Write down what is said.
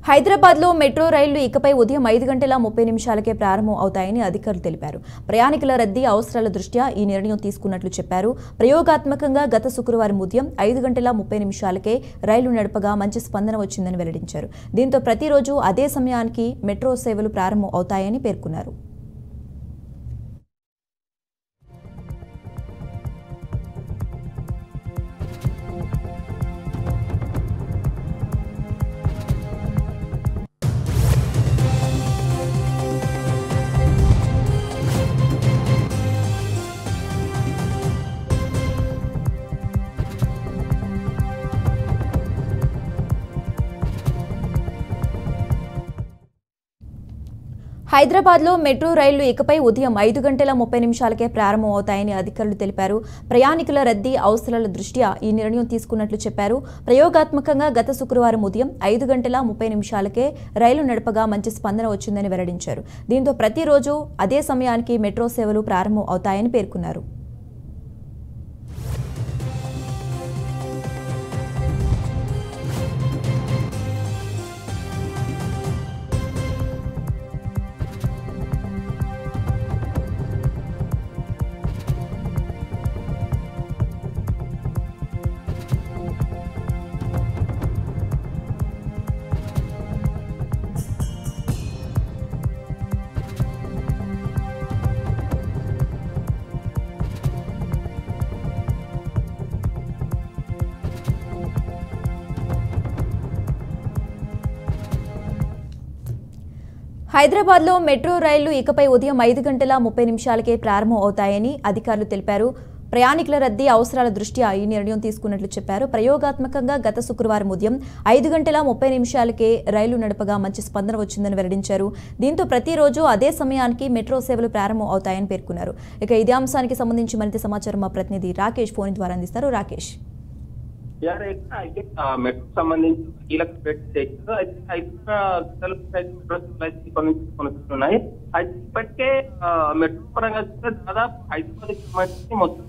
హైదరాబాద్లో మెట్రో రైళ్లు ఇకపై ఉదయం 5 గంటల 30 నిమిషాలకే ప్రారంభం అవుతాయని అధికారులు తెలిపారు. ప్రయాణికుల రద్దీ అవసరాల దృష్ట్యా ఈ నిర్ణయం తీసుకున్నట్లు చెప్పారు. ప్రయోగాత్మకంగా గత శుక్రవారం ఉదయం 5 గంటల 30 నిమిషాలకే రైలు నడపగా మంచి స్పందన వచ్చిందని వెల్లడించారు. దీంతో ప్రతిరోజు అదే సమయానికి మెట్రో సేవలు ప్రారంభం అవుతాయని పేర్కొన్నారు. హైదరాబాద్లో మెట్రో రైళ్లు ఇకపై ఉదయం 5 గంటల 30 నిమిషాలకే ప్రారంభం అవుతాయని అధికారులు తెలిపారు. ప్రయాణికుల రద్దీ అవసరాల దృష్ట్యా ఈ నిర్ణయం తీసుకున్నట్లు చెప్పారు. ప్రయోగాత్మకంగా గత శుక్రవారం ఉదయం 5 గంటల 30 నిమిషాలకే రైలు నడపగా మంచి స్పందన వచ్చిందని వెల్లడించారు. దీంతో ప్రతిరోజు అదే సమయానికి మెట్రో సేవలు ప్రారంభం అవుతాయని పేర్కొన్నారు. హైదరాబాద్లో మెట్రో రైళ్లు ఇకపై ఉదయం 5 గంటల 30 నిమిషాలకే ప్రారంభం అవుతాయని అధికారులు తెలిపారు. ప్రయాణికుల రద్దీ అవసరాల దృష్ట్యా ఈ నిర్ణయం తీసుకున్నట్లు చెప్పారు. ప్రయోగాత్మకంగా గత శుక్రవారం ఉదయం 5 గంటల 30 నిమిషాలకే రైలు నడపగా మంచి స్పందన వచ్చిందని వెల్లడించారు. దీంతో ప్రతిరోజు అదే సమయానికి మెట్రో సేవలు ప్రారంభం అవుతాయని పేర్కొన్నారు. ఇక ఇదే అంశానికి సంబంధించి మరింత సమాచారం మా ప్రతినిధి రాకేష్ ఫోన్ ద్వారా అందిస్తారు. రాకేష్, మెట్రో సంబంధించి కీలక కొనసాగుతున్నాయి. అయితే ఇప్పటికే మెట్రో పరంగా చూస్తే దాదాపు హైదరాబాద్ సంబంధించి మొత్తం